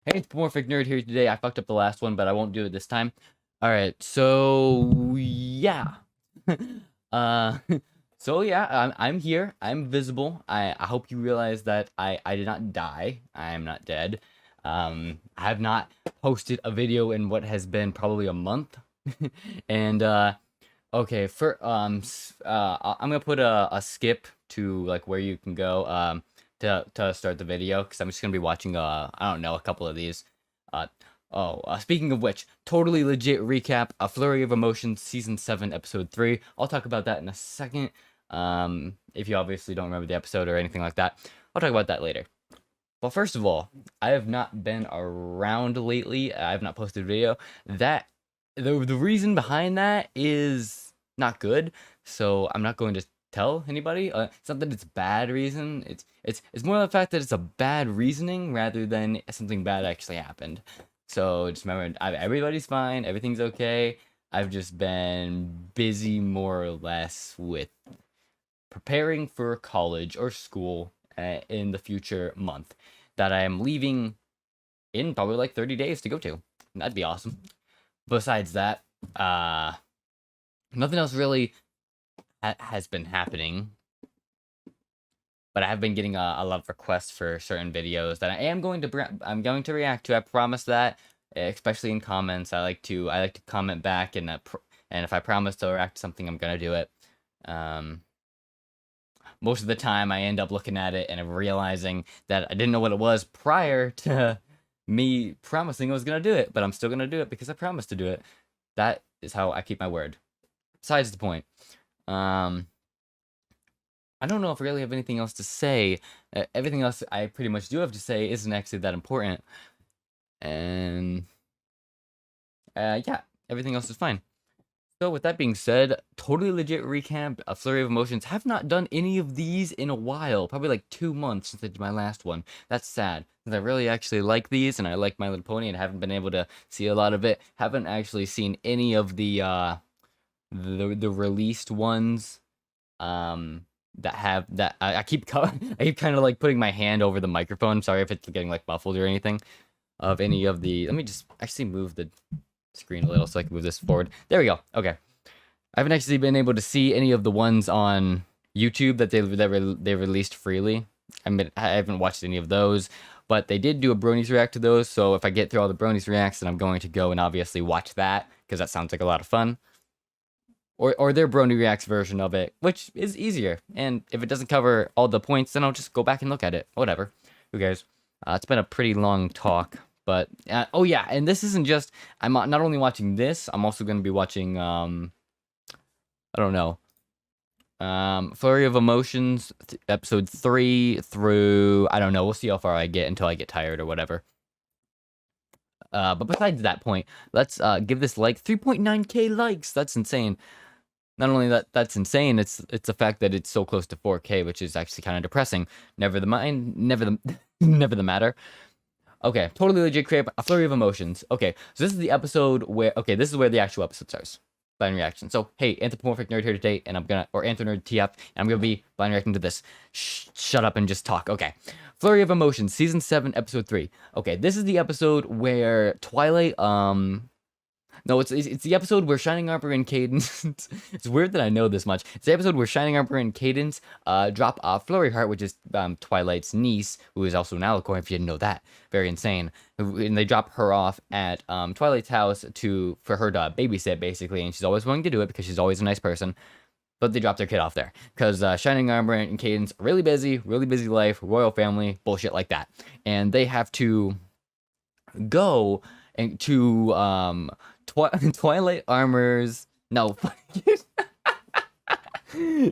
Hey, it's Nerd here today. I fucked up the last one, but I won't do it this time. All right, so yeah, uh, so yeah, I'm here. I'm visible. I hope you realize that I did not die. I am not dead. I have not posted a video in what has been probably a month, and okay, I'm gonna put a skip to like where you can go to start the video because I'm just gonna be watching I don't know, a couple of these. Uh Speaking of which, totally legit recap, A Flurry of Emotions, season 7, episode 3. I'll talk about that in a second. If you obviously don't remember the episode or anything like that, I'll talk about that later. Well, first of all, I have not been around lately. I have not posted a video. That the reason behind that is not good. So I'm not going to tell anybody. It's not that it's bad reason. It's more the fact that it's a bad reasoning rather than something bad actually happened. So just remember, everybody's fine. Everything's okay. I've just been busy more or less with preparing for college or school in the future month that I am leaving in probably like 30 days to go to. That'd be awesome. Besides that, nothing else really has been happening. But I have been getting a lot of requests for certain videos that I'm going to react to. I promise that, especially in comments. I like to comment back, and if I promise to react to something, I'm gonna do it. Most of the time I end up looking at it and realizing that I didn't know what it was prior to me promising I was gonna do it, but I'm still gonna do it because I promised to do it. That is how I keep my word. Besides the point. I don't know if I really have anything else to say. Everything else I pretty much do have to say isn't actually that important. And yeah, everything else is fine. So with that being said, totally legit recap, A Flurry of Emotions. Have not done any of these in a while. Probably like 2 months since I did my last one. That's sad, because I really actually like these, and I like My Little Pony, and haven't been able to see a lot of it. Haven't actually seen any of the released ones. That have that I keep I keep kind of like putting my hand over the microphone. Sorry if it's getting like muffled or anything. Of any of the, let me just actually move the screen a little so I can move this forward. There we go. Okay, I haven't actually been able to see any of the ones on YouTube that they released freely. I haven't watched any of those, but they did do a Bronies react to those. So if I get through all the Bronies reacts, then I'm going to go and obviously watch that because that sounds like a lot of fun. Or their Brony Reacts version of it, which is easier. And if it doesn't cover all the points, then I'll just go back and look at it. Whatever. Who cares? It's been a pretty long talk. But, oh yeah, and this isn't just, I'm not only watching this, I'm also going to be watching, I don't know, Flurry of Emotions, episode 3 through, I don't know, we'll see how far I get until I get tired or whatever. But besides that point, let's give this like 3.9k likes. That's insane. Not only that's insane, it's the fact that it's so close to 4K, which is actually kind of depressing. Never the never the matter. Okay, totally legit create A Flurry of Emotions. Okay, so this is the episode where, okay, this is where the actual episode starts. Blind reaction. So, hey, Anthropomorphic Nerd here today, and AnthroNerd TF, and I'm gonna be blind reacting to this. Shut up and just talk. Okay. Flurry of Emotions, season 7, episode 3. Okay, this is the episode where Twilight, no, it's the episode where Shining Arbor and Cadence. It's weird that I know this much. It's the episode where Shining Arbor and Cadence drop off Flurry Heart, which is Twilight's niece, who is also an Alicorn. If you didn't know that, very insane. And they drop her off at Twilight's house for her to babysit, basically. And she's always willing to do it because she's always a nice person. But they drop their kid off there because Shining Arbor and Cadence really busy life, royal family, bullshit like that, and they have to go and to Twilight Armor's. No,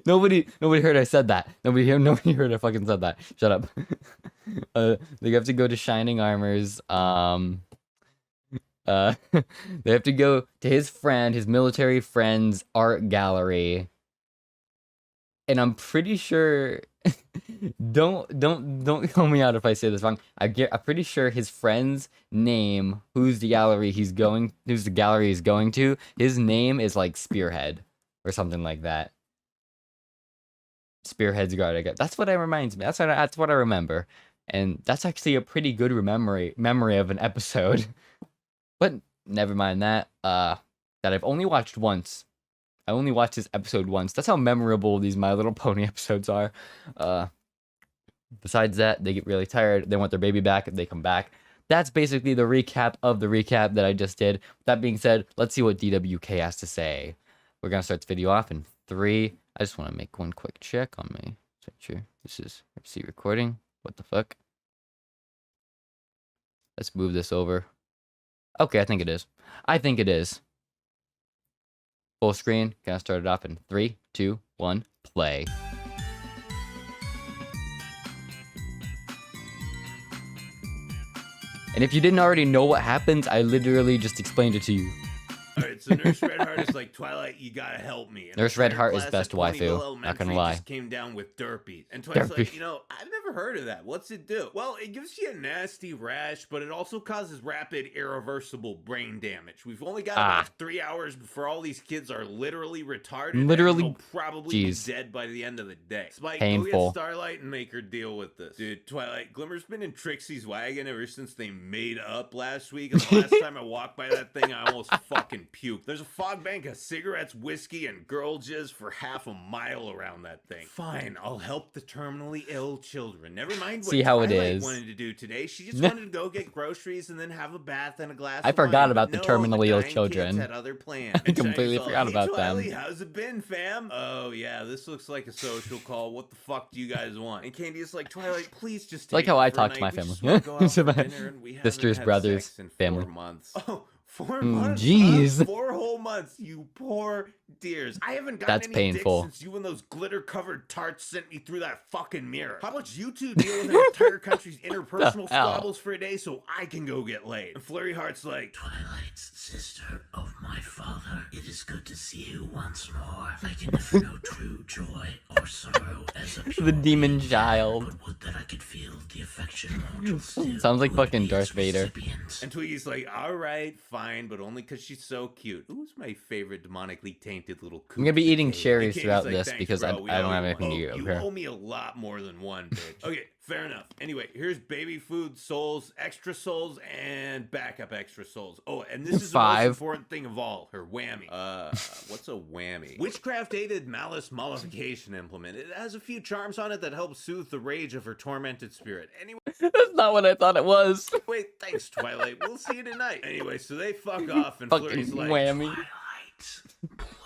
nobody heard I said that. Nobody heard I fucking said that. Shut up. They have to go to Shining Armor's. They have to go to his military friend's art gallery, and I'm pretty sure. Don't call me out if I say this wrong. I'm pretty sure his friend's name, whose the gallery he's going to, his name is like Spearhead or something like that. Spearhead's guard. That's what it reminds me. That's what I remember. And that's actually a pretty good memory of an episode. But never mind that. That I've only watched once. I only watched this episode once. That's how memorable these My Little Pony episodes are. Besides that, they get really tired. They want their baby back. They come back. That's basically the recap of the recap that I just did. That being said, let's see what DWK has to say. We're going to start the video off in 3. I just want to make one quick check on me. Make sure this is RC recording. What the fuck? Let's move this over. Okay, I think it is. I think it is. Full screen. Gonna start it off in 3, 2, 1, play. And if you didn't already know what happens, I literally just explained it to you. Alright, so Nurse Redheart is like, Twilight, you gotta help me. And Nurse Redheart is best waifu, not gonna lie. Just came down with derpy. And Twilight's like, you know, I've never heard of that. What's it do? Well, it gives you a nasty rash, but it also causes rapid, irreversible brain damage. We've only got about 3 hours before all these kids are literally retarded. Literally, and they'll probably be dead by the end of the day. Spike, painful. Go get Starlight and make her deal with this. Dude, Twilight, Glimmer's been in Trixie's wagon ever since they made up last week. And the last time I walked by that thing, I almost fucking puked. There's a fog bank of cigarettes, whiskey, and girl jizz for half a mile around that thing. Fine, I'll help the terminally ill children. Never mind what Twilight wanted to do today. She just wanted to go get groceries and then have a bath and a glass I of forgot wine. about the terminally ill children. Had other plans. I completely forgot about them. How's it been, fam? Oh, yeah, this looks like a social call. What the fuck do you guys want? And Candy is like, Twilight, please just take like how I talk to my family. Sisters, brothers, family. 4 months. Oh, 4 months? Jeez. 4 whole months, you poor dears. I haven't gotten any dick since you and those glitter-covered tarts sent me through that fucking mirror. How about you two deal with an entire country's interpersonal squabbles for a day so I can go get laid? And Flurry Heart's like, Twilight's sister of my father, it is good to see you once more. I can never know true joy or sorrow as a pure The demon child. but would that I could feel the affection mortals still Sounds like would fucking be Darth its Vader. recipients. and Twiggy's like, alright, fine, but only because she's so cute. Who's my favorite demonically tainted little I'm gonna be eating cookie? cherries And throughout Katie's like, this "Thanks, because I bro, we don't owe have you anything one." to You compare. owe me a lot more than one, bitch. Okay, fair enough. Anyway, here's baby food, souls, extra souls, and backup extra souls. Oh, and this is the most 5. important thing of all, her whammy. What's a whammy? Witchcraft-aided malice mollification implement. It has a few charms on it that help soothe the rage of her tormented spirit. Anyway, That's not what I thought it was. wait, thanks, Twilight. We'll see you tonight. Anyway, so they fuck off, and Fucking Flurry's like, whammy. Twilight, play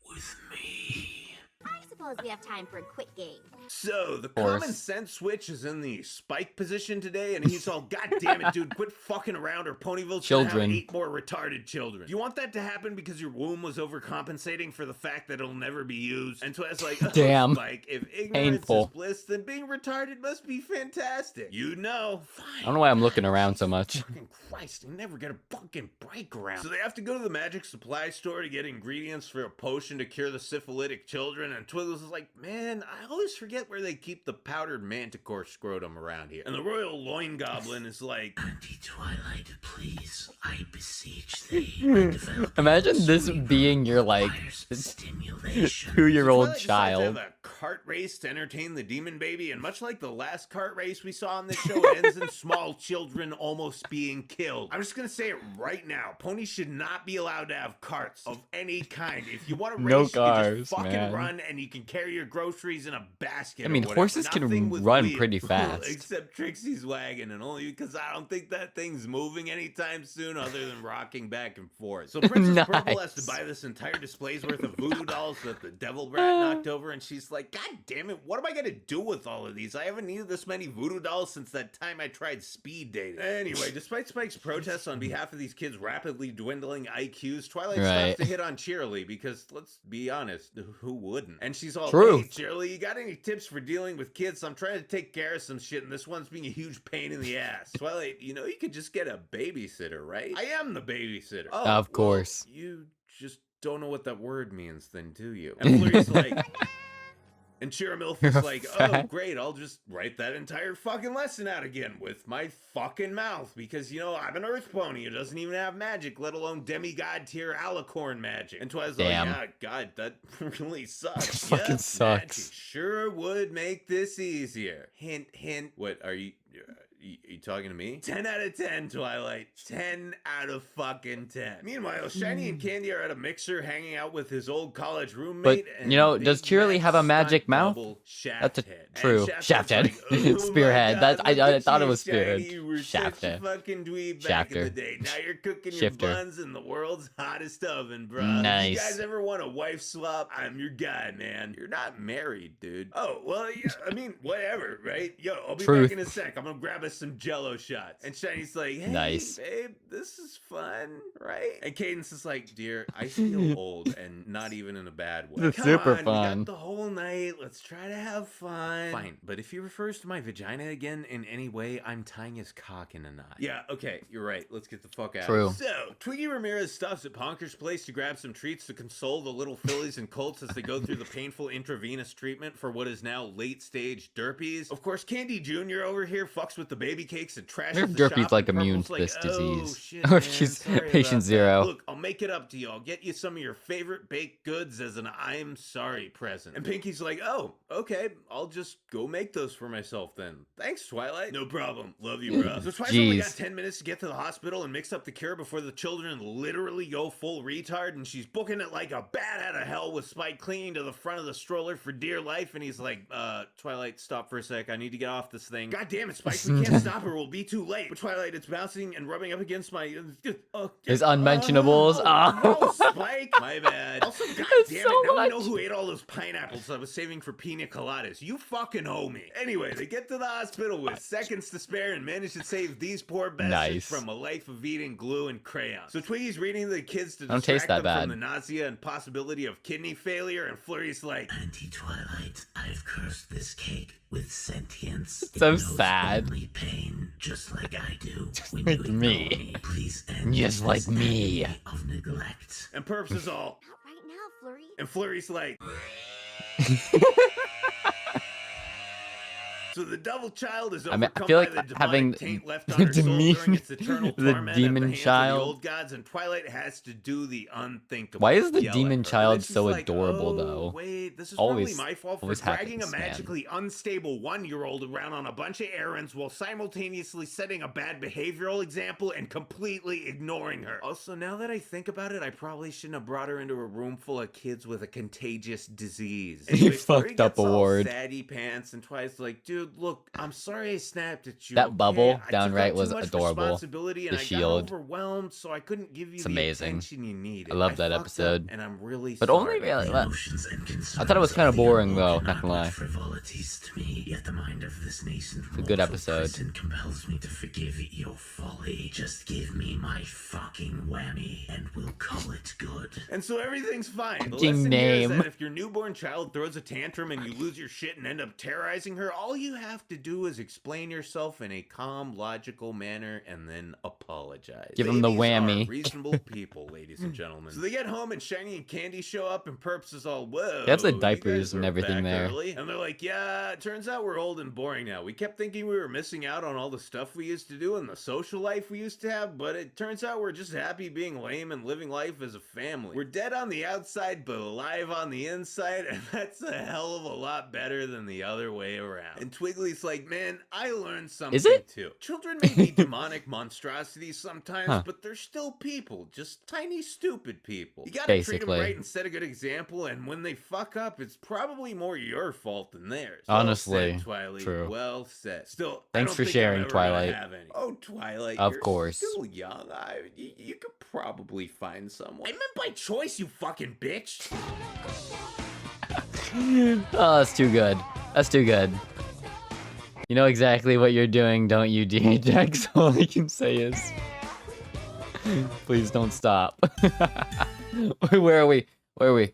with me. I suppose we have time for a quick game. so the course. common sense switch is in the Spike position today, and he's all, God damn it, dude, quit fucking around, or Ponyville's gonna have Children. 8 more retarded children. You want that to happen because your womb was overcompensating for the fact that it'll never be used? And so it's like, oh, Damn. Spike, if ignorance Painful. is bliss, then being retarded must be fantastic. You know. Fine. I don't know why I'm looking around so much. Fucking Christ, you never get a fucking break around. So they have to go to the magic supply store to get ingredients for a potion to cure the syphilitic children, and Twizzles is like, man, I always forget where they keep the powdered manticore scrotum around here. And the royal loin goblin is like, Auntie Twilight, please, I beseech thee. I develop Imagine this cerebral being your like wires of stimulation. 2-year-old Twilight decides to have child. a cart race to entertain the demon baby, and much like the last cart race we saw on this show, it ends in small children almost being killed. I'm just gonna say it right now. Ponies should not be allowed to have carts of any kind. If you want to race, No you can cars, just fucking man. run, and you can carry your groceries in a basket. I mean, or whatever. horses can Nothing with run wheels. pretty fast. Except Trixie's wagon, and only because I don't think that thing's moving anytime soon other than rocking back and forth. So Princess Purple has to Nice. buy this entire display's worth of voodoo dolls that the devil brat knocked over, and she's like, God damn it, what am I gonna do with all of these? I haven't needed this many voodoo dolls since that time I tried speed dating. Anyway, despite Spike's protests on behalf of these kids' rapidly dwindling IQs, Twilight stops to hit on Cheerily because, let's be honest, who wouldn't? And she's all, Truth. Hey, Cheerily, you got any tips for dealing with kids? I'm trying to take care of some shit, and this one's being a huge pain in the ass. Twilight, you know you could just get a babysitter, right? I am the babysitter. Oh, Of well, course. you just don't know what that word means then, do you? And Flurry's like, And Chiramilf You're is a like, oh, fat- great, I'll just write that entire fucking lesson out again with my fucking mouth because, you know, I'm an earth pony who doesn't even have magic, let alone demigod tier alicorn magic. And Twilight's like, Damn. yeah, God, that really sucks. Fucking Yep, sucks. magic sure would make this easier. Hint, hint. What, are you talking to me? 10 out of 10, Twilight. 10 out of fucking 10. Meanwhile, Shiny and Candy are at a mixer hanging out with his old college roommate. But, you know, does Cheerily have a magic mouth? That's a true. Shafthead. Spearhead. That's I thought it was Spearhead. You were Shafter. such a fucking dweeb back Shafter. in the day. Now you're cooking Shifter. your buns in the world's hottest oven, bro. Nice. If you guys ever want a wife swap, I'm your guy, man. You're not married, dude. Oh, well, yeah, I mean, whatever, right? Yo, I'll be Truth. back in a sec. I'm gonna grab us some Jello shots. And Shiny's like, hey, Nice. babe, this is fun, right? And Cadence is like, dear, I feel old and not even in a bad way. It's Come super on, we fun. got the whole night. Let's try to have fun. Fine, but if he refers to my vagina again in any way, I'm tying his cock in a knot. Yeah, okay, you're right. Let's get the fuck out. True. So, Twiggy Ramirez stops at Ponker's place to grab some treats to console the little fillies and colts as they go through the painful intravenous treatment for what is now late-stage derpies. Of course, Candy Jr. over here fucks with the baby cakes and I trashes wonder if the Derpy's shop, like and immune Purple's to this like, disease. shit, Or if man, she's sorry about patient that. zero. Look, I'll make it up to you. I'll get you some of your favorite baked goods as an I'm sorry present. And Pinky's like, oh, okay, I'll just go make those for myself then. Thanks, Twilight. No problem. Love you, bro. So Twilight's only got Jeez. 10 minutes to get to the hospital and mix up the cure before the children literally go full retard, and she's booking it like a bat out of hell with Spike clinging to the front of the stroller for dear life, and he's like, Twilight, stop for a sec. I need to get off this thing. God damn it, Spike, we can't stop her. We'll be too late. But Twilight, it's bouncing and rubbing up against my... His unmentionables. No, Oh. Spike. My bad. Also, god That's damn so it, now much. we know who ate all those pineapples I was saving for pina coladas. You fucking owe me. Anyway, they get to the hospital with seconds to spare and manage to save these poor bastards Nice. from a life of eating glue and crayons. So Twiggy's reading the kids to I don't taste distract that them from bad. the nausea and possibility of kidney failure, and Flurry's like, Anti-Twilight, I've cursed this cake with sentience. It So knows sad. only pain, just like I do. When like you ignore me. Please end Just this like me. agony of neglect. and Perps is all, Not right now, Flurry. and Flurry's like, so the devil child is I mean, I overcome feel by like the demonic having taint left the on her soul during demon- its eternal the torment demon at the hands child. of the old gods, and Twilight has to do the unthinkable. Why is the yell demon at her. child And she's so like, adorable, oh, though? Wait, this is Always- probably my fault for always dragging a happens, man. magically unstable 1-year-old around on a bunch of errands while simultaneously setting a bad behavioral example and completely ignoring her. Also, now that I think about it, I probably shouldn't have brought her into a room full of kids with a contagious disease. You Anyway, Flurry fucked up gets all award. Saddy pants, and Twilight's like, dude, look, I'm sorry I snapped at you. That okay? bubble I took downright on was too much adorable. responsibility, and The I shield. got overwhelmed, so I couldn't give you It's the amazing. attention you needed. I love that fucked up, episode. and I'm really But sorry. only really- The emotions and concerns I thought it was kind of of the boring, though, unwoken not gonna lie. are frivolities to me, yet the mind of this nascent a good mortal episode. person compels me to forgive your folly. Just give me my fucking whammy, and we'll call it good. And so everything's fine. The Fucking lesson here is name. that if your newborn child throws a tantrum and you lose your shit and end up terrorizing her, all you have to do is explain yourself in a calm, logical manner and then apologize. Give 'em the Babies are whammy. reasonable people, ladies and gentlemen. So they get home and Shiny and Candy show up and Perps is all, whoa. They have the you diapers guys and are everything back there. early." And they're like, yeah, it turns out we're old and boring now. We kept thinking we were missing out on all the stuff we used to do and the social life we used to have, but it turns out we're just happy being lame and living life as a family. We're dead on the outside, but alive on the inside, and that's a hell of a lot better than the other way around. And Twiggly's like, man, I learned something it? too. Children may be demonic monstrosities sometimes, Huh. but they're still people, just tiny, stupid people. You gotta treat them Basically. right and set a good example, and when they fuck up, it's probably more your fault than theirs. Honestly, well said, Twilight. true. Well said. Still, Thanks I don't for think I'm sharing, ever gonna Twilight. have any. Oh, Twilight, Of you're course. still young. You could probably find someone. I meant by choice, you fucking bitch. Oh, that's too good. That's too good. You know exactly what you're doing, don't you, DJX? All I can say is... Please don't stop. Where are we? Where are we?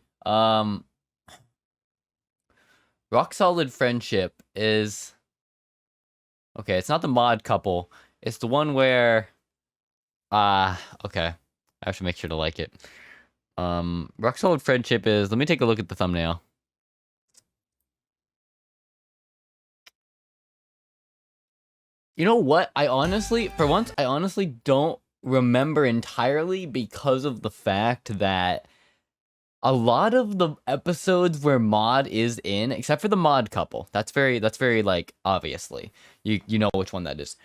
Rock Solid Friendship is... Okay, it's not the mod couple. It's the one where... okay. I have to make sure to like it. Rock Solid Friendship is... Let me take a look at the thumbnail. You know what? I honestly don't remember entirely because of the fact that a lot of the episodes where Maud is in, except for the Maud couple, that's very like obviously you know which one that is.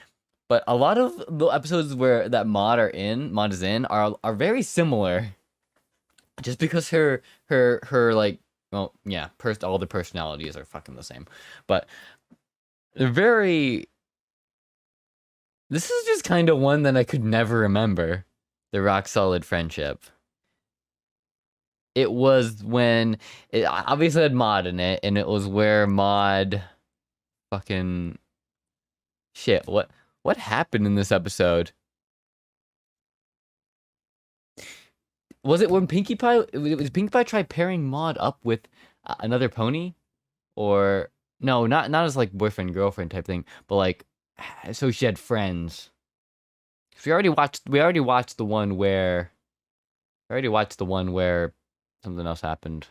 But a lot of the episodes where that Maud is in are very similar. Just because her like, well, yeah, all the personalities are fucking the same. But they're very. This is just kind of one that I could never remember. The rock solid friendship. It was when it obviously had Maud in it, and it was where Maud fucking shit. What happened in this episode? Was it when Pinkie Pie? Was Pinkie Pie tried pairing Maud up with another pony, or no? Not as like boyfriend girlfriend type thing, but like so she had friends. We already watched the one where. Something else happened.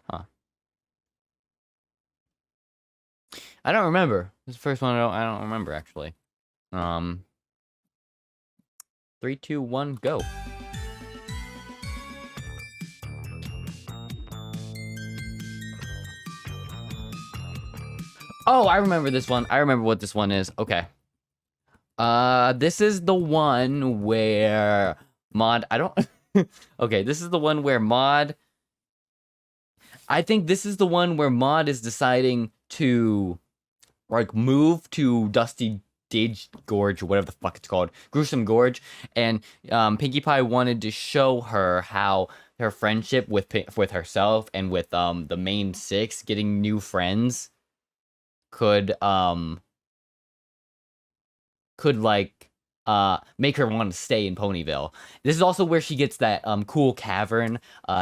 Huh. I don't remember. This is the first one I don't remember actually. 3, 2, 1, go. Oh, I remember this one. I remember what this one is. Okay. This is the one where Maud, okay, this is the one where Maud, I think this is the one where Maud is deciding to, like, move to Dusty Dage Gorge, or whatever the fuck it's called, Gruesome Gorge, and Pinkie Pie wanted to show her how her friendship with herself and with the main six, getting new friends, could like make her want to stay in Ponyville. This is also where she gets that cool cavern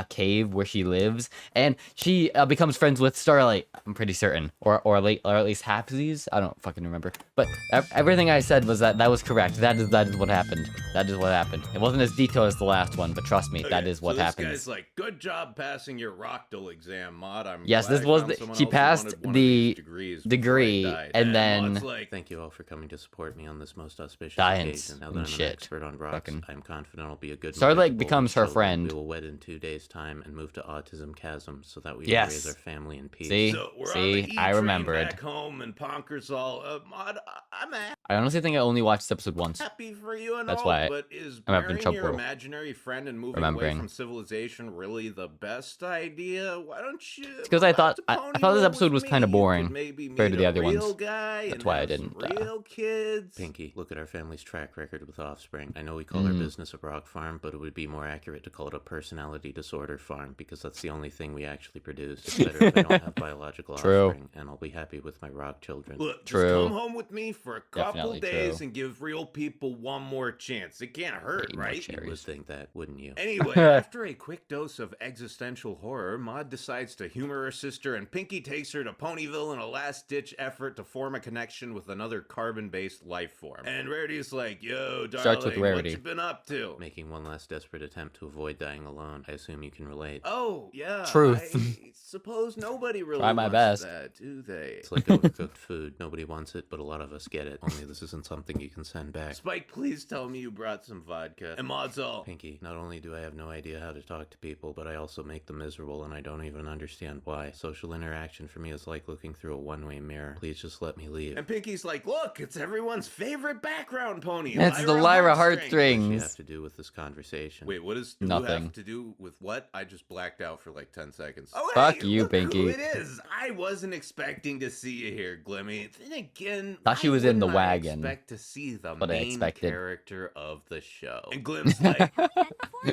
cave where she lives, and she becomes friends with Starlight, I'm pretty certain, or at least Hapsies. I don't fucking remember. But everything I said was that was correct. That is what happened. That is what happened. It wasn't as detailed as the last one, but trust me, that is what happened. This guy's like, good job passing your Rockdale exam, Maud. Yes, this was she passed the degree, and then like, thank you all for coming to support me on this most auspicious science occasion. Now that I'm shit. an expert on rocks, Fucking. I'm confident I'll be a good Starlight mother to becomes both her children. friend. We will wed in 2 days' time and move to Autism Chasm so that we Yes. can raise our family in peace. See? so we're on See? the I E-train remembered. back home and Ponker's all, Maud, I'm I honestly think I only watched this episode once. happy for you and That's all, why but is I'm having marrying trouble your imaginary friend and moving away remembering. from civilization really the best idea? Why don't you? It's because I thought this Ponyville episode was with kind of me? You boring could maybe compared to meet the a other real ones. guy That's and why I have didn't, some real kids. Pinkie, look at our family's track record with offspring. I know we call our business a rock farm, but it would be more accurate to call it a personality disorder farm because that's the only thing we actually produce. It's better if I don't have biological True. offspring, and I'll be happy with my rock children. Look, True. just come home with me for a couple Definitely days true. and give real people one more chance. It can't hurt, Eat more right? You would cherries. think that, wouldn't you? Anyway, after a quick dose of existential horror, Maud decides to humor her sister, and Pinkie takes her to Ponyville in a last-ditch effort to form a connection with another carbon-based life form. And Rarity's like, yo, darling, Starts with what Rarity. you been up to? Making one last desperate attempt to avoid dying alone. I assume you can relate. Oh, yeah. Truth. I suppose nobody really Try my wants best. that, do they? It's like overcooked food. Nobody wants it, but a lot of us get it. Only this isn't something you can send back. Spike, please tell me you brought some vodka. And Maud's all, Pinkie, not only do I have no idea how to talk to people, but I also make them miserable, and I don't even understand why. Social interaction for me is like looking through a one-way mirror. Please just let me leave. and Pinkie's like, look, it's everyone's favorite background pony. It's the Lyra What does she Heartstrings. have to do with this conversation? Wait, what does Nothing. have to do with what? I just blacked out for like 10 seconds. Fuck hey, you, look who Pinkie. it is. I wasn't expecting to see you here, Glimmy. Then again, Thought she why was in the wouldn't I wagon. expect to see the What I main expected. character of the show. And Glim's like,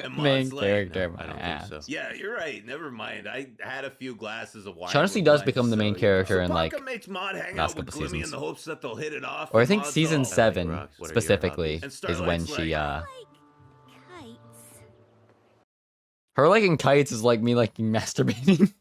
and Main Maud's like, character. I don't ass. think so. yeah, you're right. Never mind. I had a few glasses of wine. She honestly with does lunch, become the main so, character in, so like, Ponka makes Maud hang last out with couple Glimmy in seasons. the hopes that they'll hit it off. Or I and think Maud's season all, rocks. 7 What are your specifically hobbies? And is when Starlight's she like, Like kites. her liking kites is like me liking masturbating.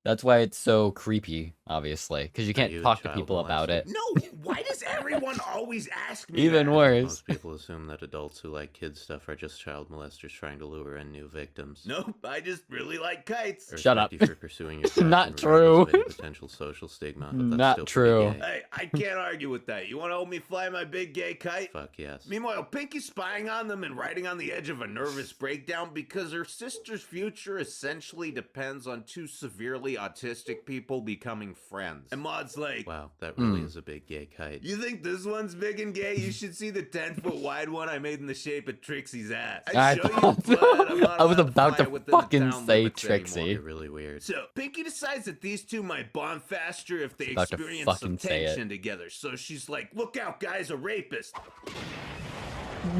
That's why it's so creepy, obviously, because you Are can't you a talk to child people about it. No, why does everyone always ask me Even that? worse. Most people assume that adults who like kids stuff are just child molesters trying to lure in new victims. Nope, I just really like kites. I Shut up. respect you for pursuing your passion Not regardless of true. any potential social stigma, but that's Not still true. pretty gay. Hey, I can't argue with that. You want to help me fly my big gay kite? Fuck yes. Meanwhile, Pinky's spying on them and riding on the edge of a nervous breakdown because her sister's future essentially depends on two severely autistic people becoming friends. And Maud's like, Wow, that really is a big gay kite. you think this one's big and gay? You should see the 10-foot wide one I made in the shape of Trixie's ass. I show you, thought so. but I'm not I was allowed about fly to within the fucking town say limits Trixie. anymore. You're really weird. So, Pinky decides that these two might bond faster if they About to experience fucking some say it. tension together. So she's like, look out, guys, a rapist.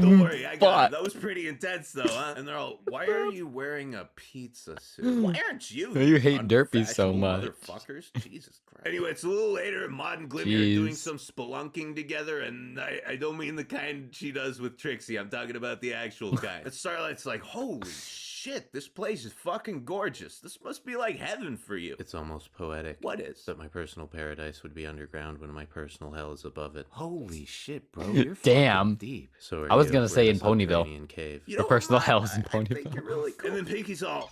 Don't worry, I got Fuck. it. That was pretty intense, though, huh? And they're all, why are you wearing a pizza suit? Why aren't you? You hate derpies so unfashionable much. Motherfuckers? Jesus Christ. Anyway, it's a little later, and Maud and Glimmy are doing some spelunking together, and I don't mean the kind she does with Trixie. I'm talking about the actual kind. And Starlight's like, holy shit, this place is fucking gorgeous. This must be like heaven for you. It's almost poetic. What is? That my personal paradise would be underground when my personal hell is above it. Holy shit, bro. You're Damn. fucking deep. So are I was you. gonna We're say in in a Ponyville. subterranean cave. You Your know personal what? hell is in I think Ponyville. you're really cool. And then Pinky's all,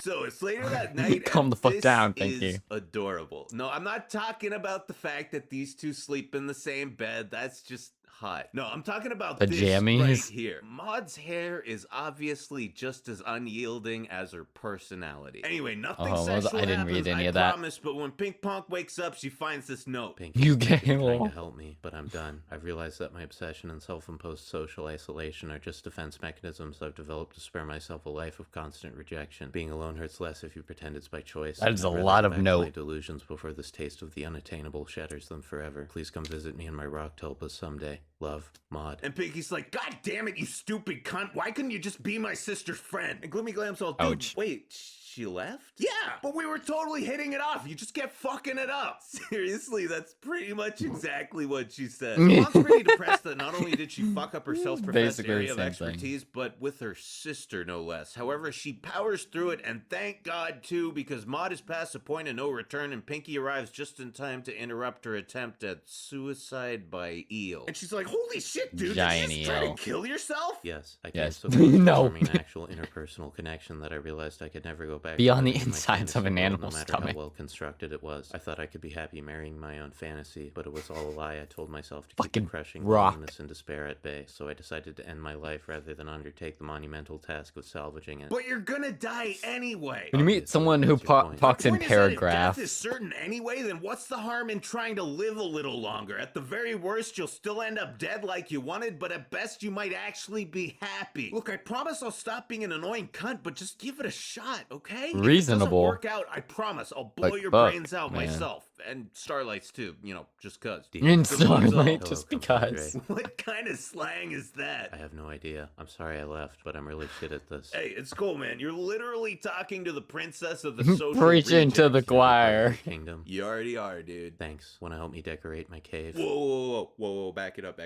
so it's later that night. Calm and the fuck this down, is Pinky. adorable. No, I'm not talking about the fact that these two sleep in the same bed. That's just hot. No, I'm talking about this Pajamas? right here. Maud's hair is obviously just as unyielding as her personality. Anyway, nothing Oh, well, sexual I didn't read happens, any I of that. promise, but when Pink Punk wakes up, she finds this note. Pinky, You you've been gay trying lol. to help me, but I'm done. I've realized that my obsession and self-imposed social isolation are just defense mechanisms I've developed to spare myself a life of constant rejection. Being alone hurts less if you pretend it's by choice. That is a I'd rather lot go of back to note. my delusions before this taste of the unattainable shatters them forever. Please come visit me in my rock tulpas someday. Love, Maud. And Pinky's like, God damn it, you stupid cunt. Why couldn't you just be my sister's friend? And Gloomy Glam's all, dude, Ouch. wait, she left? Yeah, but we were totally hitting it off. You just kept fucking it up. Seriously, that's pretty much exactly what she said. So Mom's pretty depressed that not only did she fuck up her self-professed Basically area the of same thing. expertise, but with her sister, no less. However, she powers through it, and thank God, too, because Maud is past the point of no return, and Pinky arrives just in time to interrupt her attempt at suicide by eel. And she's like, holy shit, dude, Giant did you just try eel. to kill yourself? Yes, I Yes. came so close to No. forming an actual interpersonal connection that I realized I could never go back. Beyond to the living my insides of fantasy an world, animal no matter stomach. how well constructed it was. I thought I could be happy marrying my own fantasy, but it was all a lie. I told myself to keep Fucking the crushing rock. loneliness and despair at bay, so I decided to end my life rather than undertake the monumental task of salvaging it. But you're gonna die anyway. When you meet Obviously, someone who that's your point. talks in Point is that if paragraphs, death is certain anyway, then what's the harm in trying to live a little longer? At the very worst, you'll still end up dead like you wanted, but at best, you might actually be happy. Look, I promise I'll stop being an annoying cunt, but just give it a shot, okay? If it Reasonable. doesn't work out, I promise I'll blow Like, your fuck, brains out man. myself. And Starlight's too, you know, just cuz. Deep. in Good one's Starlight, all. just Hello, because. compadre. What kind of slang is that? I have no idea. I'm sorry I left, but I'm really shit at this. Hey, it's cool, man. You're literally talking to the princess of the social Preaching to the rejects. choir. Kingdom. You already are, dude. Thanks. Want to help me decorate my cave? Whoa, back it up.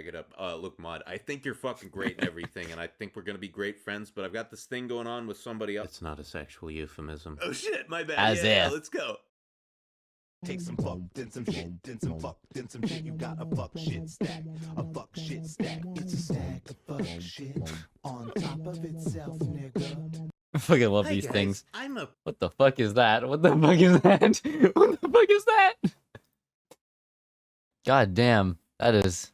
Look, Maud, I think you're fucking great and everything, and I think we're gonna be great friends, but I've got this thing going on with somebody else. It's not a sexual euphemism. Oh shit, my bad. As yeah, if. let's go. Take some fuck, then some shit, then some fuck, then some shit. You got a fuck shit stack, a fuck shit stack. It's a stack of fuck shit on top of itself, nigga. I fucking love Hi, these guys. things. I'm a What the fuck is that? What the fuck is that? What the fuck is that? God damn, that is.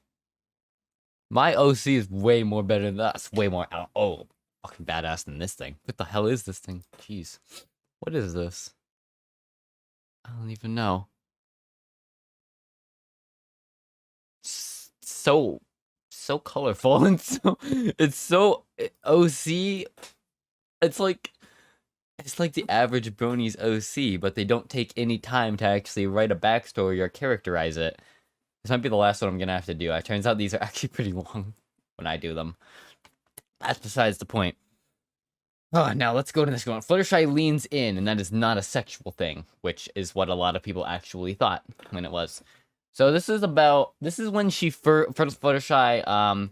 My OC is way more better than that. It's way more fucking badass than this thing. What the hell is this thing? Jeez. What is this? I don't even know. So colorful and it's so OC. It's like the average brony's OC, but they don't take any time to actually write a backstory or characterize it. This might be the last one I'm gonna have to do. It turns out these are actually pretty long when I do them. That's besides the point. Oh, now let's go to this one. Fluttershy leans in, and that is not a sexual thing, which is what a lot of people actually thought when it was. So this is when she first Fluttershy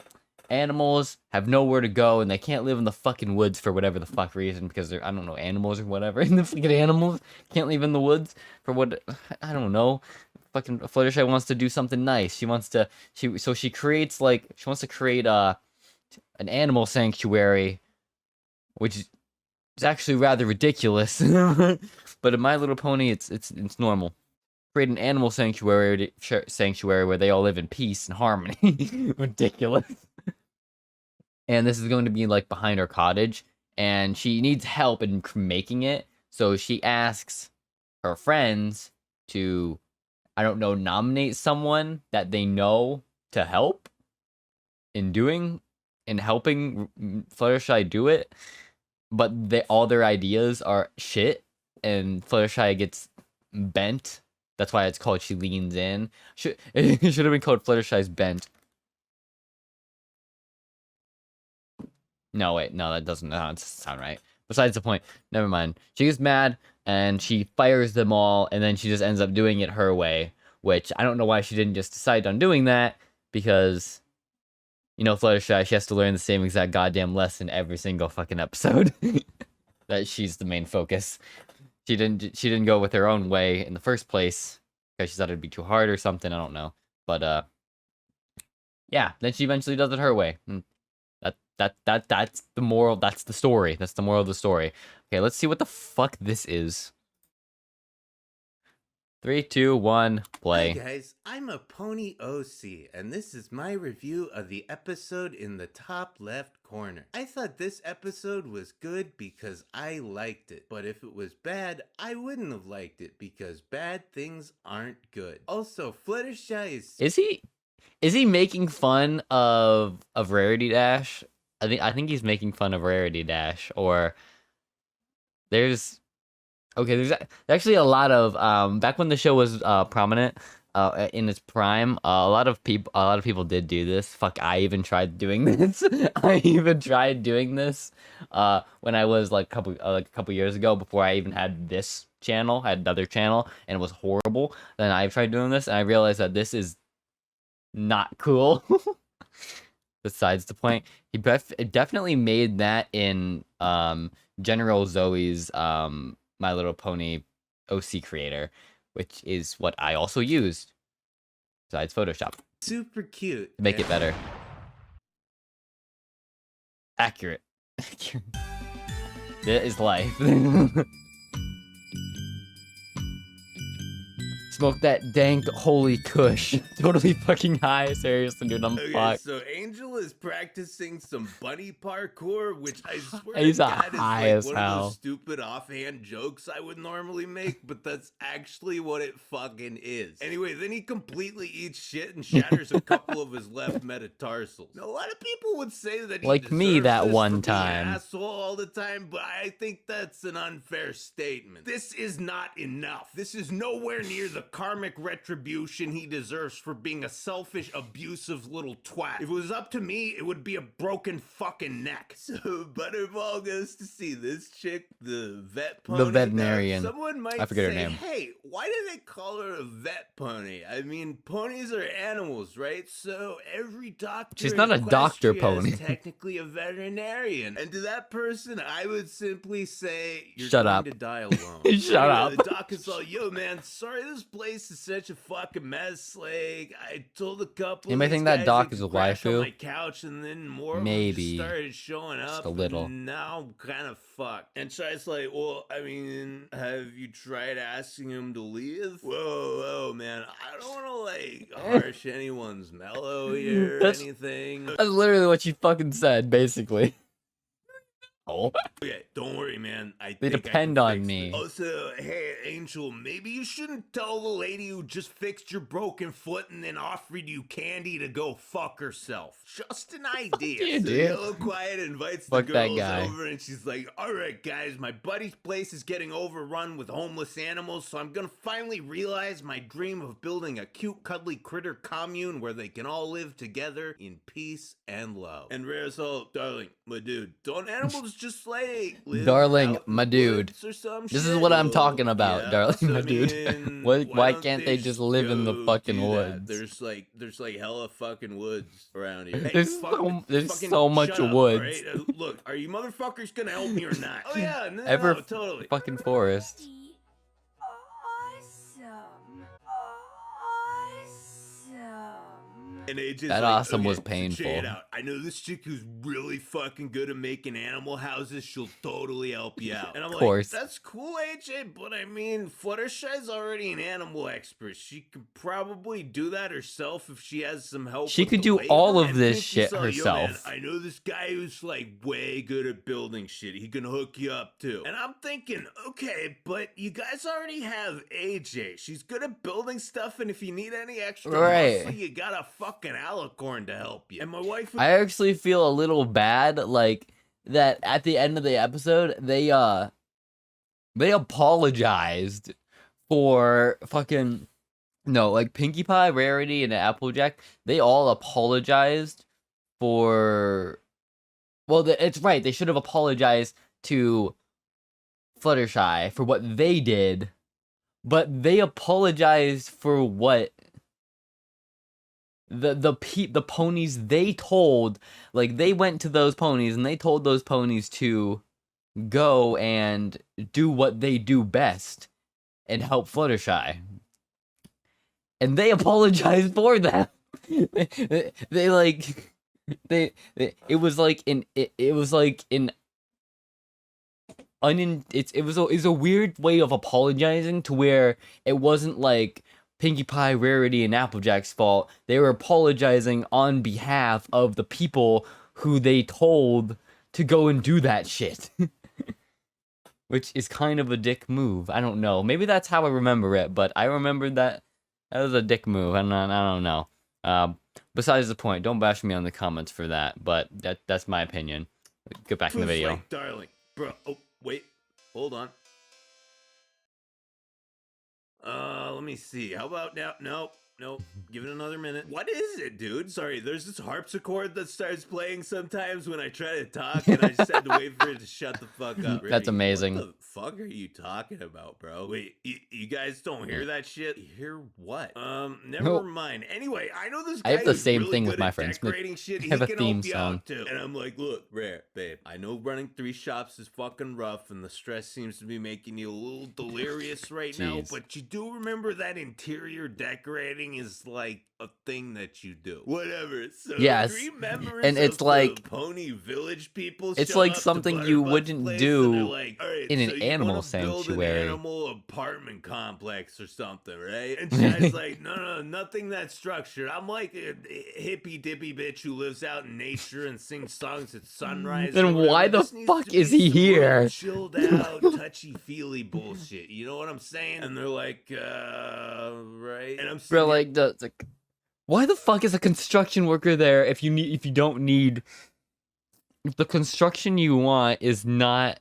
animals have nowhere to go and they can't live in the fucking woods for whatever the fuck reason because they're, I don't know, animals or whatever. And the fucking animals can't live in the woods for what, I don't know. Fucking Fluttershy wants to do something nice. She wants to, she wants to create an animal sanctuary, which is actually rather ridiculous. But in My Little Pony, it's normal. Create an animal sanctuary where they all live in peace and harmony. Ridiculous. And this is going to be like behind her cottage, and she needs help in making it. So she asks her friends to, I don't know, nominate someone that they know to help in helping Fluttershy do it. But all their ideas are shit, and Fluttershy gets bent. That's why it's called She Leans In. It should have been called Fluttershy's Bent. No, wait, no, that doesn't sound right. Besides the point, never mind. She gets mad, and she fires them all, and then she just ends up doing it her way, which I don't know why she didn't just decide on doing that, because, you know, Fluttershy, she has to learn the same exact goddamn lesson every single fucking episode. That she's the main focus. She didn't go with her own way in the first place because she thought it'd be too hard or something. I don't know, but yeah. Then she eventually does it her way. That's the moral. That's the story. That's the moral of the story. Okay, let's see what the fuck this is. 3, 2, 1, play. Hi guys, I'm a Pony OC, and this is my review of the episode in the top left corner. I thought this episode was good because I liked it, but if it was bad, I wouldn't have liked it because bad things aren't good. Also, Fluttershy Is he making fun of Rarity Dash? I think he's making fun of Rarity Dash, or there's actually a lot of back when the show was prominent in its prime, a lot of people did do this. Fuck, I even tried doing this. I even tried doing this when I was like a couple years ago, before I even had this channel. I had another channel and it was horrible. Then I tried doing this and I realized that this is not cool. Besides the point, he definitely made that in General Zoe's My Little Pony OC creator, which is what I also used, besides Photoshop. super cute. To make it better. Accurate. That is life. Smoke that dank holy kush. Totally fucking high. Seriously, dude, I'm Okay, fucked. so Angel is practicing some bunny parkour, which I swear He's to God high is as like one of hell. those stupid offhand jokes I would normally make, but that's actually what it fucking is. Anyway, then he completely eats shit and shatters a couple of his left metatarsals. Now, a lot of people would say that he Like me deserves that this one for being time. an asshole all the time, but I think that's an unfair statement. This is not enough. This is nowhere near the karmic retribution he deserves for being a selfish, abusive little twat. If it was up to me, it would be a broken fucking neck. So Butterball goes to see this chick, the vet pony. The veterinarian. Now, someone might I forget her say, name. hey, why do they call her a vet pony? I mean, ponies are animals, right? So every doctor She's not in a doctor Equestria pony. is technically a veterinarian. And to that person, I would simply say, you're Shut going up. to die alone. Shut up. The doc is all, yo, man, sorry this place is such a fucking mess. Like, I told a couple Anybody of these think that guys doc they is a could crash on waifu? my couch, and then more of them Maybe. just started showing up. Just a little. And now I'm kind of fucked. And Shy's like, well, I mean, have you tried asking him to leave? Whoa, man, I don't want to, like, harsh anyone's mellow here or That's- anything. That's literally what she fucking said, basically. Oh. Okay, don't worry, man. They think I depend can on fix me. this. Also, hey, Angel, maybe you shouldn't tell the lady who just fixed your broken foot and then offered you candy to go fuck herself. Just an idea. you, So dude. Yellow Quiet invites Fuck the that girls guy. over, and she's like, all right, guys, my buddy's place is getting overrun with homeless animals, so I'm gonna finally realize my dream of building a cute, cuddly critter commune where they can all live together in peace and love. And Rare's all, darling, my dude, don't animals just like live Darling, out in my the dude. woods or some This is shit? what I'm Well, talking about, yeah, darling, so, my I dude. mean, Why don't can't they just live in the go fucking do that? woods? There's like hella fucking woods around here. Hey, There's fucking so much shut up, woods. all right? Look, are you motherfuckers gonna help me or not? Oh yeah, no, Ever totally. fucking forest. Awesome. Awesome. And it just That like, awesome okay, was so painful. check it out. I know this chick who's really fucking good at making animal houses. She'll totally help you out. And I'm Course. like, that's cool, AJ, but I mean, Fluttershy's already an animal expert. She could probably do that herself if she has some help. She with could the do labor. all of And this think shit yourself, "Yo, man, herself." I know this guy who's like way good at building shit. He can hook you up too. And I'm thinking, okay, but you guys already have AJ. She's good at building stuff, and if you need any extra Right. muscle, you got a fucking alicorn to help you. And my wife would I actually feel a little bad, like, that at the end of the episode, they apologized for fucking, no, like, Pinkie Pie, Rarity, and Applejack, they all apologized for, well, it's right, they should have apologized to Fluttershy for what they did, but they apologized for what the ponies they told, like, they went to those ponies and they told those ponies to go and do what they do best and help Fluttershy. And they apologized for that. They like it was like an it was a weird way of apologizing to where it wasn't like Pinkie Pie, Rarity, and Applejack's fault. They were apologizing on behalf of the people who they told to go and do that shit. Which is kind of a dick move. I don't know. Maybe that's how I remember it, but I remember that was a dick move. I don't know. Besides the point, don't bash me on the comments for that, but that's my opinion. Get back in the video. like, darling, bro. Oh, wait. Hold on. Let me see. How about now? Nope. Give it another minute. What is it, dude? Sorry, there's this harpsichord that starts playing sometimes when I try to talk, and I just had to wait for it to shut the fuck up. That's amazing. What the fuck are you talking about, bro? Wait, you guys don't hear that shit? You hear what? Never Nope. mind. Anyway, I know this guy I have the who's same really thing with good my at friends. decorating shit. I He have a can theme help you song. out too. And I'm like, look, Rare, babe, I know running 3 shops is fucking rough, and the stress seems to be making you a little delirious right now, Jeez. but you do remember that interior decorating is like a thing that you do. Whatever. So Yes. 3 members And it's of like- the Pony Village people it's show like up to something you Butterbut's wouldn't place, do and they're like, all right, in an so you animal wanna build sanctuary. an animal apartment complex or something, right? And Chad's like, no, nothing that structured. I'm like a hippy dippy bitch who lives out in nature and sings songs at sunrise. Then or whatever. why the This needs fuck to is be he some real here? chilled out, touchy feely bullshit. You know what I'm saying? And they're like, right? And I'm sitting Bro, here like why the fuck is a construction worker there if you don't need, if the construction you want is not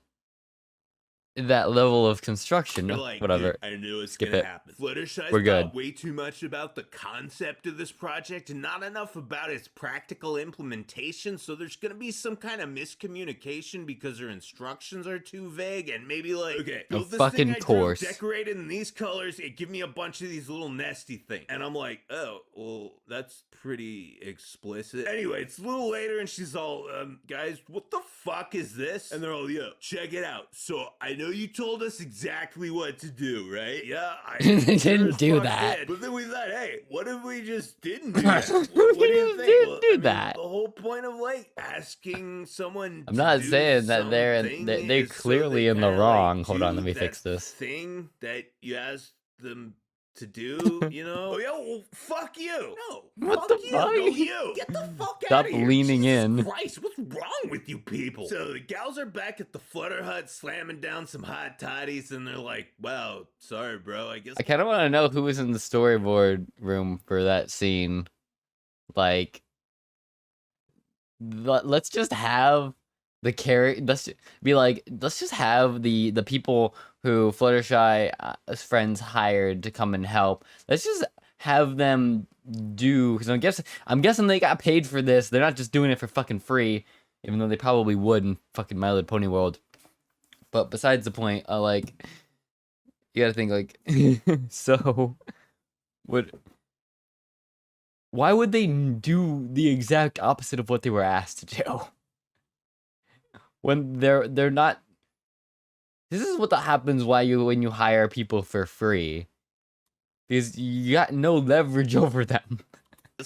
that level of construction? You're like, Whatever. dude, I knew it's Skip gonna it. happen. Fluttershy's We're good. thought way too much about the concept of this project and not enough about its practical implementation, so there's gonna be some kind of miscommunication because her instructions are too vague, and maybe like, okay, A build this fucking thing I drew, course. decorated in these colors, it give me a bunch of these little nesty things. And I'm like, oh, well, that's pretty explicit. Anyway, it's a little later, and she's all, guys, what the fuck is this? And they're all, yo, check it out. So I know you told us exactly what to do, right? Yeah, I They sure didn't as do fuck that. did. But then we thought, hey, what if we just didn't do that? What What do if you we think? didn't do I mean, that? the whole point of like asking someone I'm to not do saying that they're something they're is so clearly they in the kinda, wrong. like, Hold on, do let me that fix this. thing that you asked them to do, you know? Oh, yeah, well, fuck you. No, What fuck the you. fuck? No, you. Get the fuck Stop out of here. leaning Jesus in. Christ, what's wrong with you people? So the gals are back at the Flutter Hut slamming down some hot toddies, and they're like, wow, sorry, bro, I guess. I kind of want to know who was in the storyboard room for that scene. Like, let's just have the character. Let's just have the people who Fluttershy's friends hired to come and help. Let's just have them do, because I'm guessing they got paid for this. They're not just doing it for fucking free. even though they probably would in fucking My Little Pony world. But besides the point, like, you gotta think, like, so, why would they do the exact opposite of what they were asked to do? When they're not. This is what happens when you hire people for free, because you got no leverage over them.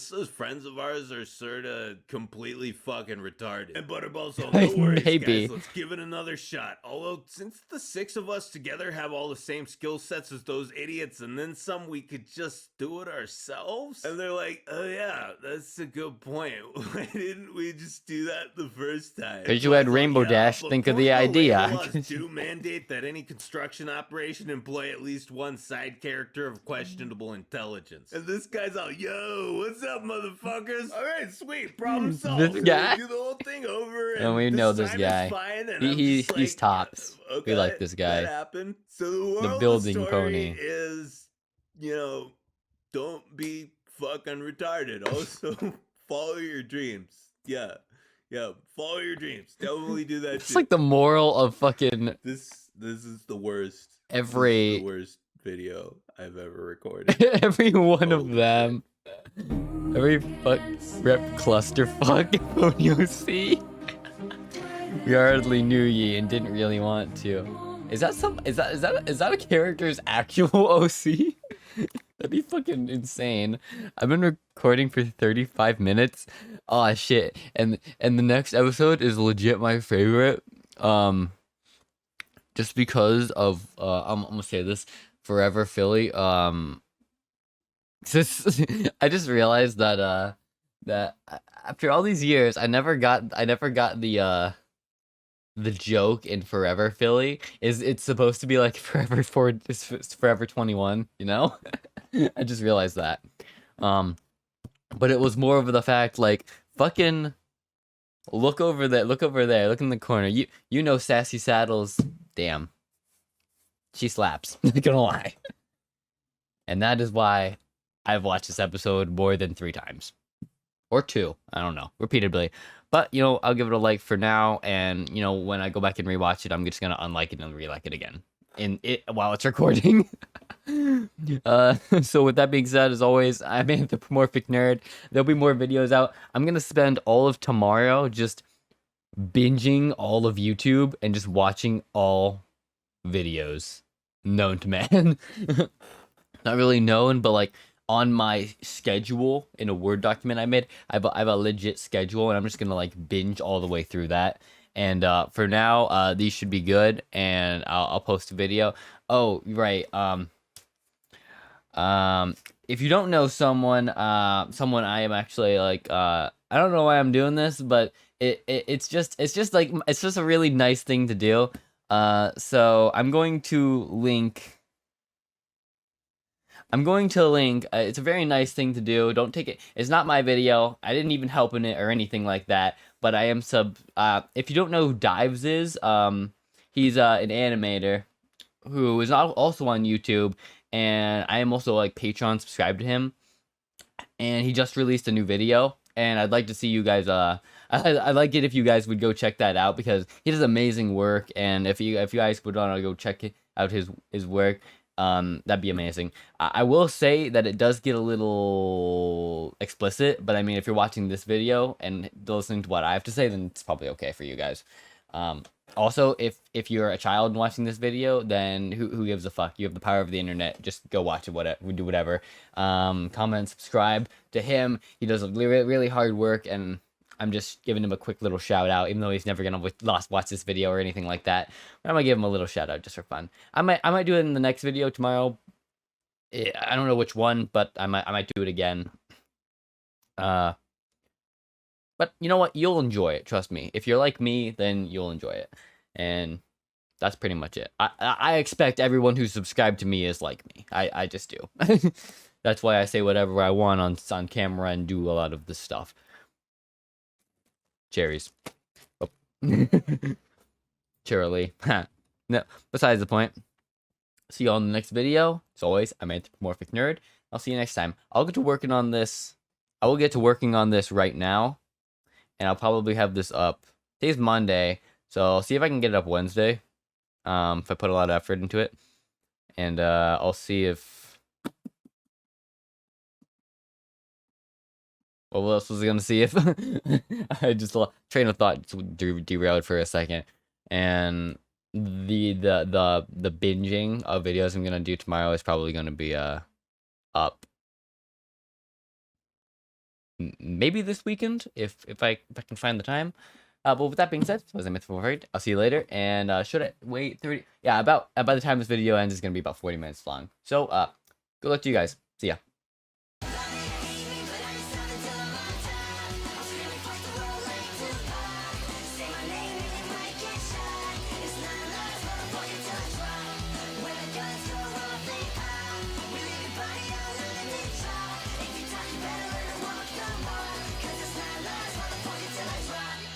Those friends of ours are sorta completely fucking retarded. And Butterball's all, no worries, Maybe. guys, let's give it another shot. Although, since the 6 of us together have all the same skill sets as those idiots and then some, we could just do it ourselves? And they're like, oh yeah, that's a good point. Why didn't we just do that the first time? Because you had Rainbow Dash, but think of the Porno idea. label laws do mandate that any construction operation employ at least one side character of questionable intelligence. And this guy's all, yo, what's up, motherfuckers? All right, sweet, problem solved. This guy? Do the whole thing over, And we know this time guy. is fine, and He's I'm just like, tops. okay, We like this guy. That happened. So the moral of building the story pony. is, don't be fucking retarded. Also, follow your dreams. Yeah, follow your dreams. Definitely do that. It's shit. like the moral of fucking This is the worst. every This is the worst video I've ever recorded. every one of Holy them. Every rep clusterfuck Pony OC. We hardly knew ye and didn't really want to. Is that a character's actual OC? That'd be fucking insane. I've been recording for 35 minutes. Oh shit. And the next episode is legit my favorite. Just because of I'm gonna say this, Forever Philly. I just realized that that after all these years, I never got the joke in Forever Philly. It's supposed to be like it's Forever 21, you know? I just realized that. But it was more of the fact, like, fucking look over there, look in the corner. You know Sassy Saddles, damn. She slaps, not gonna lie. And that is why I've watched this episode more than 3 times. Or 2, I don't know, repeatedly. But, I'll give it a like for now, and, when I go back and rewatch it, I'm just gonna unlike it and re-like it again while it's recording. So with that being said, as always, I'm AnthroNerd. There'll be more videos out. I'm gonna spend all of tomorrow just binging all of YouTube and just watching all videos known to man. Not really known, but like on my schedule in a Word document I made, I have a legit schedule, and I'm just gonna like binge all the way through that. And for now, these should be good, and I'll post a video. Oh, right. If you don't know someone I am actually like, I don't know why I'm doing this, but it's just a really nice thing to do. So I'm going to link. It's a very nice thing to do. Don't take it. It's not my video. I didn't even help in it or anything like that. But I am if you don't know who Dives is, he's an animator who is also on YouTube, and I am also like Patreon subscribed to him. And he just released a new video, and I'd like to see you guys. I'd like it if you guys would go check that out, because he does amazing work. And if you guys would want to go check out his work, that'd be amazing. I will say that it does get a little explicit, but I mean, if you're watching this video and listening to what I have to say, then it's probably okay for you guys. Also, if you're a child and watching this video, then who gives a fuck? You have the power of the internet. Just go watch it. Do whatever. Comment, subscribe to him. He does really hard work, and I'm just giving him a quick little shout out, even though he's never gonna watch this video or anything like that. But I'm gonna give him a little shout out just for fun. I might do it in the next video tomorrow. I don't know which one, but I might do it again. But you know what? You'll enjoy it. Trust me. If you're like me, then you'll enjoy it. And that's pretty much it. I expect everyone who's subscribed to me is like me. I just do. That's why I say whatever I want on camera and do a lot of this stuff. Cherries. Oh. Cheerily. No, besides the point. See you all in the next video. As always, I'm AnthroNerd. I'll see you next time. I'll get to working on this. I will get to working on this right now. And I'll probably have this up Today's Monday, so I'll see if I can get it up Wednesday. If I put a lot of effort into it, and I'll see if. What else was I gonna see if I just train of thought derailed for a second, and the binging of videos I'm gonna do tomorrow is probably gonna be up. Maybe this weekend if I can find the time. But with that being said, was I mythical afraid? I'll see you later. And should I wait 30? Yeah, about by the time this video ends, it's gonna be about 40 minutes long. So good luck to you guys. See ya.